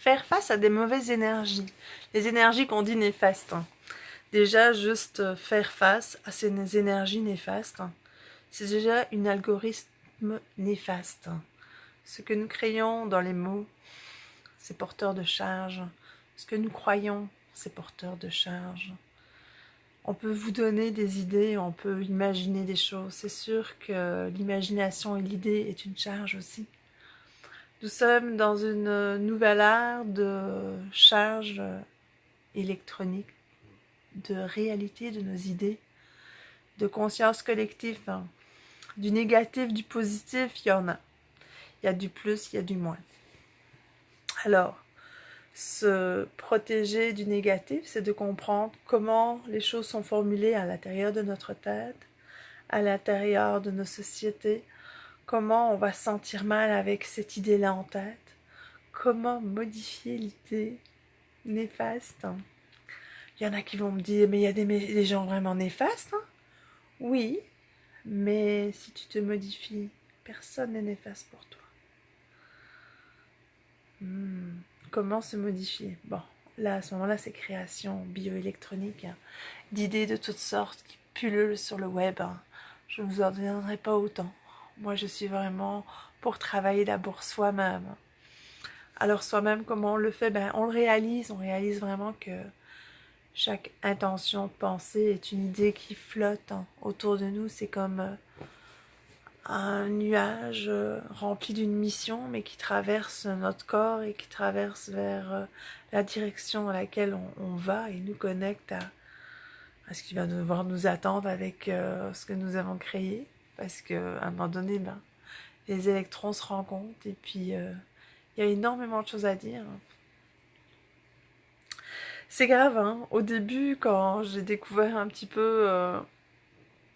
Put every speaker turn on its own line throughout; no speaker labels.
faire face à des mauvaises énergies. Les énergies qu'on dit néfastes. Déjà, juste faire face à ces énergies néfastes, c'est déjà un algorithme néfaste. Ce que nous créons dans les mots, c'est porteur de charge. Ce que nous croyons, c'est porteur de charge. On peut vous donner des idées, on peut imaginer des choses. C'est sûr que l'imagination et l'idée est une charge aussi. Nous sommes dans une nouvelle ère de charge électronique, de réalité de nos idées, de conscience collective. Du négatif, du positif, il y en a. Il y a du plus, il y a du moins. Alors, se protéger du négatif, c'est de comprendre comment les choses sont formulées à l'intérieur de notre tête, à l'intérieur de nos sociétés, comment on va se sentir mal avec cette idée-là en tête, comment modifier l'idée néfaste. Il y en a qui vont me dire, mais il y a des gens vraiment néfastes. Oui, mais si tu te modifies, personne n'est néfaste pour toi. Comment se modifier? Bon, là, à ce moment-là, c'est création bioélectronique, d'idées de toutes sortes qui pullulent sur le web. Je ne vous en donnerai pas autant. Moi, je suis vraiment pour travailler d'abord soi-même. Alors, soi-même, comment on le fait? On réalise vraiment que chaque intention, pensée est une idée qui flotte autour de nous. C'est comme un nuage rempli d'une mission, mais qui traverse notre corps et qui traverse vers la direction à laquelle on va et nous connecte à ce qui va devoir nous attendre avec ce que nous avons créé. Parce qu'à un moment donné, les électrons se rencontrent et puis il y a énormément de choses à dire. C'est grave, hein. Au début, quand j'ai découvert un petit peu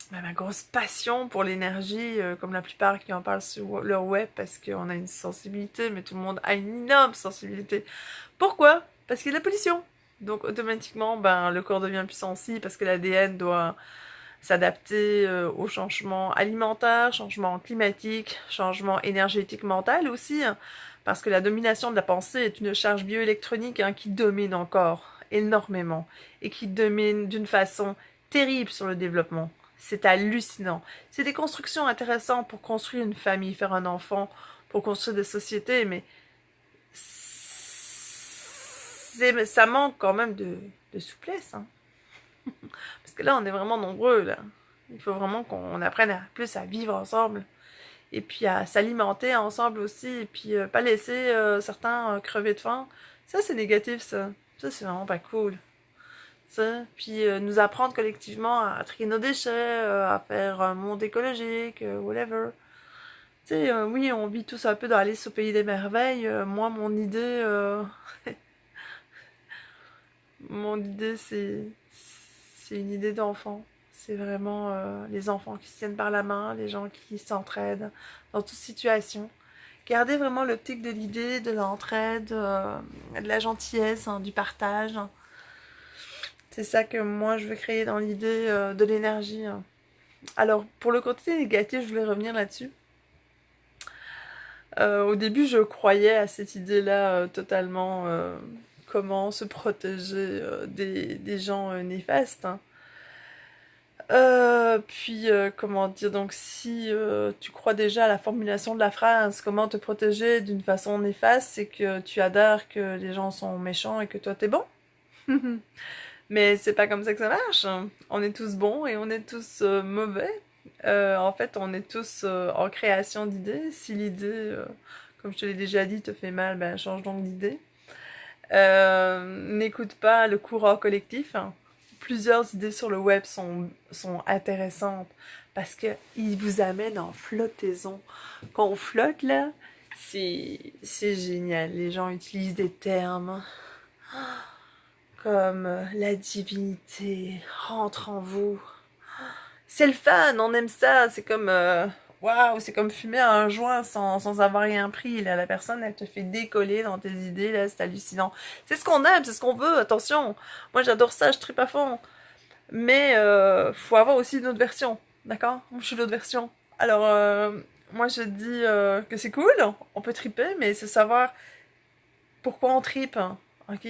ma grosse passion pour l'énergie, comme la plupart qui en parlent sur leur web, parce qu'on a une sensibilité, mais tout le monde a une énorme sensibilité. Pourquoi? Parce qu'il y a de la pollution. Donc automatiquement, le corps devient plus sensible parce que l'ADN doit s'adapter aux changements alimentaires, changements climatiques, changements énergétiques mental aussi, parce que la domination de la pensée est une charge bioélectronique qui domine encore énormément et qui domine d'une façon terrible sur le développement. C'est hallucinant. C'est des constructions intéressantes pour construire une famille, faire un enfant, pour construire des sociétés, mais ça manque quand même de souplesse. Parce que là, on est vraiment nombreux, là. Il faut vraiment qu'on apprenne plus à vivre ensemble. Et puis à s'alimenter ensemble aussi. Et puis pas laisser certains crever de faim. Ça, c'est négatif, ça. Ça, c'est vraiment pas cool. Ça. Puis nous apprendre collectivement à trier nos déchets, à faire un monde écologique, whatever. Tu sais, oui, on vit tous un peu dans Alice au pays des merveilles. Moi, mon idée, c'est une idée d'enfant. C'est vraiment les enfants qui se tiennent par la main, les gens qui s'entraident dans toute situation. Gardez vraiment l'optique de l'idée, de l'entraide, de la gentillesse, du partage. C'est ça que moi je veux créer dans l'idée de l'énergie. Alors, pour le côté négatif, je voulais revenir là-dessus. Au début, je croyais à cette idée-là totalement. Comment se protéger des gens néfastes. Comment dire, donc si tu crois déjà à la formulation de la phrase, comment te protéger d'une façon néfaste, c'est que tu adhères que les gens sont méchants et que toi t'es bon. Mais c'est pas comme ça que ça marche. On est tous bons et on est tous mauvais. En fait, on est tous en création d'idées. Si l'idée, comme je te l'ai déjà dit, te fait mal, change donc d'idée. N'écoute pas le courant collectif. Plusieurs idées sur le web sont intéressantes parce qu'ils vous amènent en flottaison. Quand on flotte, là, c'est génial. Les gens utilisent des termes comme la divinité rentre en vous. C'est le fun, on aime ça. C'est comme waouh, c'est comme fumer un joint sans avoir rien pris. Là, la personne, elle te fait décoller dans tes idées, là, c'est hallucinant. C'est ce qu'on aime, c'est ce qu'on veut, attention. Moi, j'adore ça, je tripe à fond. Mais faut avoir aussi une autre version, d'accord? Moi, je suis l'autre version. Alors, moi, je dis que c'est cool, on peut triper, mais c'est savoir pourquoi on tripe, hein, ok?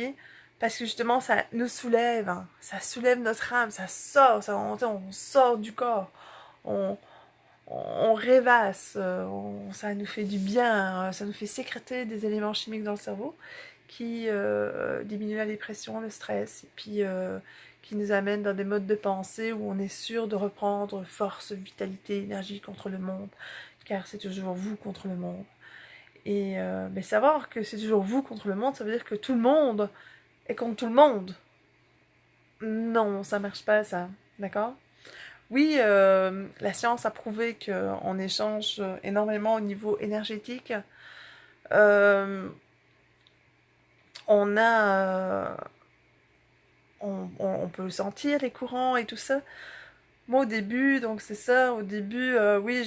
Parce que justement, ça nous soulève, hein, ça soulève notre âme, ça sort, on sort du corps, on, on rêvasse, ça nous fait du bien, ça nous fait sécréter des éléments chimiques dans le cerveau qui diminuent la dépression, le stress, et puis qui nous amènent dans des modes de pensée où on est sûr de reprendre force, vitalité, énergie contre le monde, car c'est toujours vous contre le monde. Et mais savoir que c'est toujours vous contre le monde, ça veut dire que tout le monde est contre tout le monde. Non, ça marche pas ça, d'accord? Oui, la science a prouvé qu'on échange énormément au niveau énergétique. Euh, on a, on peut sentir les courants et tout ça. Moi, au début, donc c'est ça, au début, oui,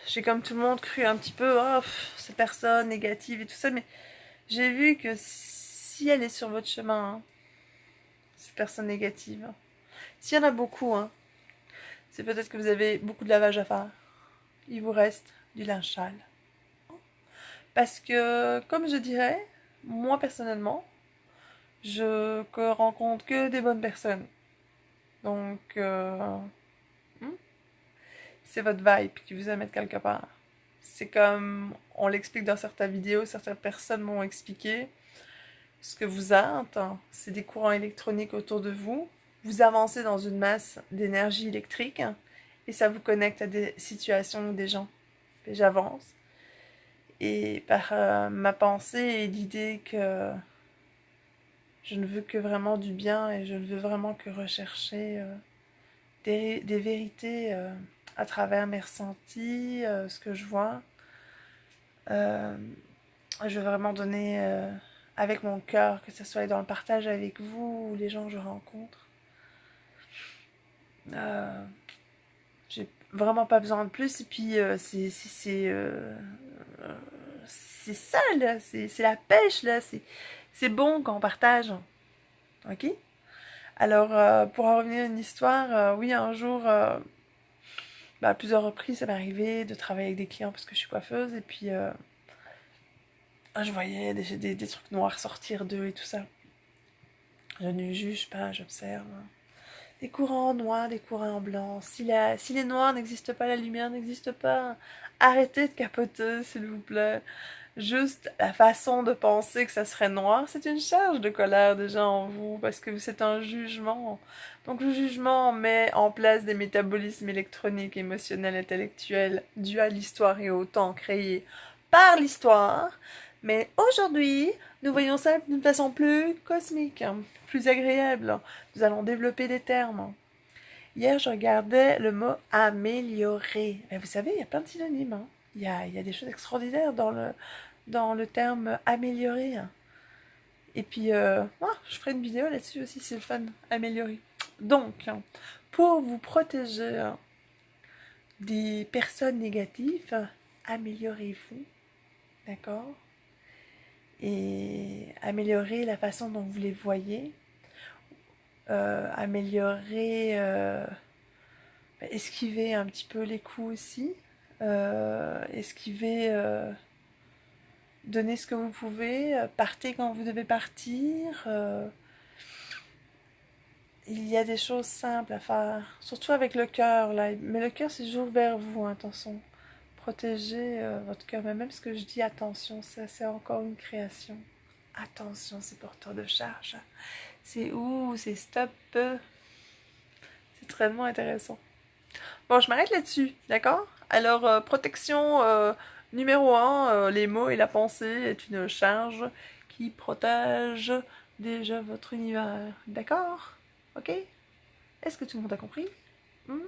j'ai comme tout le monde cru un petit peu, oh, ces personnes négatives et tout ça, mais j'ai vu que si elle est sur votre chemin, hein, cette personne négative, s'il y en a beaucoup, hein, c'est peut-être que vous avez beaucoup de lavage à faire. Il vous reste du linge sale. Parce que, comme je dirais, moi personnellement, je rencontre que des bonnes personnes. Donc, hmm, c'est votre vibe qui vous amène quelque part. C'est comme on l'explique dans certaines vidéos, certaines personnes m'ont expliqué. Ce que vous êtes, c'est des courants électroniques autour de vous. Vous avancez dans une masse d'énergie électrique et ça vous connecte à des situations ou des gens. Et j'avance. Et par ma pensée et l'idée que je ne veux que vraiment du bien et je ne veux vraiment que rechercher des vérités à travers mes ressentis, ce que je vois. Euh, je veux vraiment donner avec mon cœur, que ce soit dans le partage avec vous ou les gens que je rencontre. Euh, j'ai vraiment pas besoin de plus. Et puis, c'est ça, là. C'est la pêche, là. C'est bon quand on partage. Ok? Alors, pour en revenir à une histoire, oui, un jour, bah, à plusieurs reprises, ça m'est arrivé de travailler avec des clients parce que je suis coiffeuse. Et puis, je voyais des trucs noirs sortir d'eux et tout ça. Je ne juge pas, j'observe. Des courants noirs, des courants blancs. Si les noirs n'existent pas, la lumière n'existe pas. Arrêtez de capoter, s'il vous plaît. Juste la façon de penser que ça serait noir, c'est une charge de colère déjà en vous, parce que c'est un jugement. Donc le jugement met en place des métabolismes électroniques, émotionnels, intellectuels, dus à l'histoire et au temps créé par l'histoire. Mais aujourd'hui, nous voyons ça d'une façon plus cosmique, plus agréable. Nous allons développer des termes. Hier, je regardais le mot améliorer. Mais vous savez, il y a plein de synonymes, hein. Il y a des choses extraordinaires dans le terme améliorer. Et puis, je ferai une vidéo là-dessus aussi, c'est le fun, améliorer. Donc, pour vous protéger des personnes négatives, améliorez-vous, d'accord? Et améliorer la façon dont vous les voyez, améliorer, esquiver un petit peu les coups aussi, esquiver, donner ce que vous pouvez, partez quand vous devez partir. Il y a des choses simples à faire, surtout avec le cœur là. Mais le cœur c'est toujours vers vous, hein, attention. Protégez votre cœur, mais même ce que je dis, attention, ça c'est encore une création. Attention, c'est porteur de charge. C'est où, c'est stop. C'est très intéressant. Bon, je m'arrête là-dessus, d'accord? Alors, protection numéro 1, les mots et la pensée est une charge qui protège déjà votre univers, d'accord? Ok? Est-ce que tout le monde a compris? Hmm.